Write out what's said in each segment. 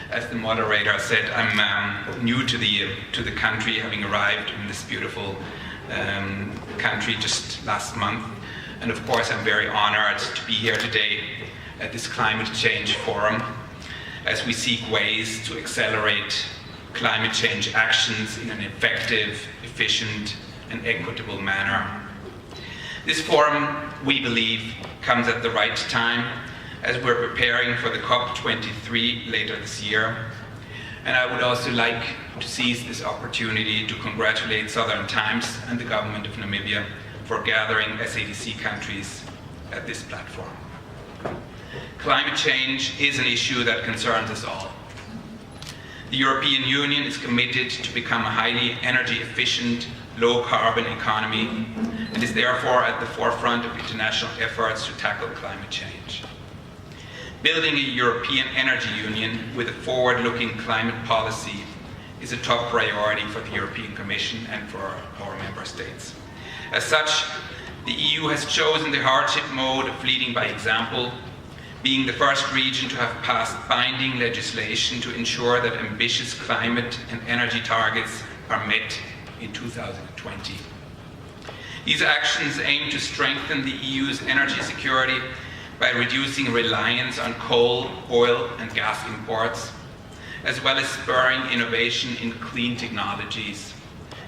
As the moderator said, I'm new to the country, having arrived in this beautiful country just last month. And of course, I'm very honored to be here today at this climate change forum as we seek ways to accelerate climate change actions in an effective, efficient, and equitable manner. This forum, we believe, comes at the right time as we're preparing for the COP23 later this year. And I would also like to seize this opportunity to congratulate Southern Times and the government of Namibia for gathering SADC countries at this platform. Climate change is an issue that concerns us all. The European Union is committed to become a highly energy efficient, low carbon economy and is therefore at the forefront of international efforts to tackle climate change. Building a European energy union with a forward-looking climate policy is a top priority for the European Commission and for our member states. As such, the EU has chosen the hardship mode of leading by example, being the first region to have passed binding legislation to ensure that ambitious climate and energy targets are met in 2020. These actions aim to strengthen the EU's energy security by reducing reliance on coal, oil, and gas imports, as well as spurring innovation in clean technologies,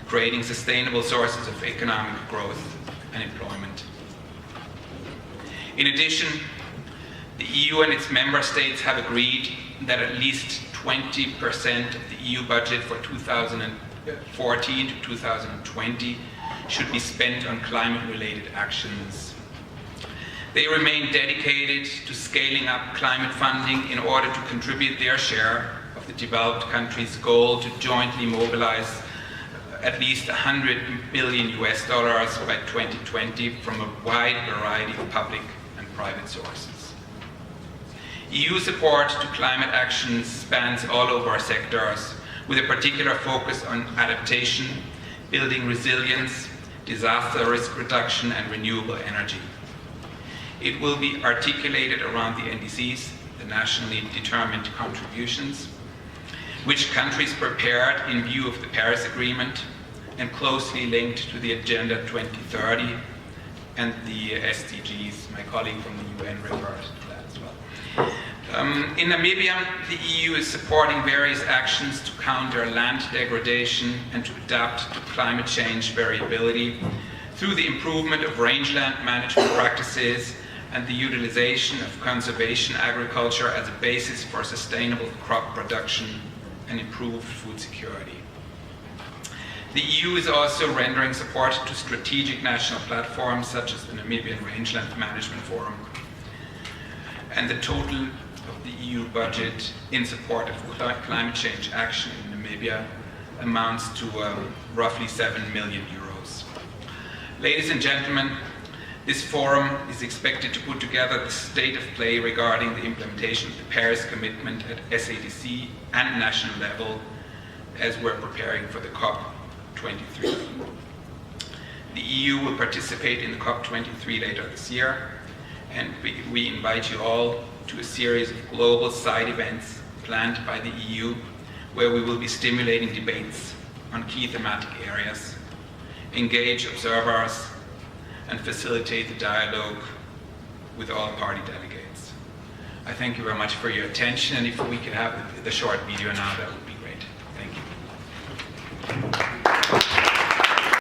creating sustainable sources of economic growth and employment. In addition, the EU and its member states have agreed that at least 20% of the EU budget for 2014 to 2020 should be spent on climate-related actions. They remain dedicated to scaling up climate funding in order to contribute their share of the developed countries' goal to jointly mobilize at least $100 billion by 2020 from a wide variety of public and private sources. EU support to climate action spans all over our sectors, with a particular focus on adaptation, building resilience, disaster risk reduction, and renewable energy. It will be articulated around the NDCs, the nationally determined contributions, which countries prepared in view of the Paris Agreement and closely linked to the Agenda 2030 and the SDGs. My colleague from the UN referred to that as well. In Namibia, the EU is supporting various actions to counter land degradation and to adapt to climate change variability through the improvement of rangeland management practices and the utilization of conservation agriculture as a basis for sustainable crop production and improved food security. The EU is also rendering support to strategic national platforms such as the Namibian Rangeland Management Forum. And the total of the EU budget in support of climate change action in Namibia amounts to roughly 7 million euros. Ladies and gentlemen, this forum is expected to put together the state of play regarding the implementation of the Paris commitment at SADC and national level as we're preparing for the COP23. The EU will participate in the COP23 later this year, and we invite you all to a series of global side events planned by the EU where we will be stimulating debates on key thematic areas, engage observers, and facilitate the dialogue with all party delegates. I thank you very much for your attention, and if we could have the short video now, that would be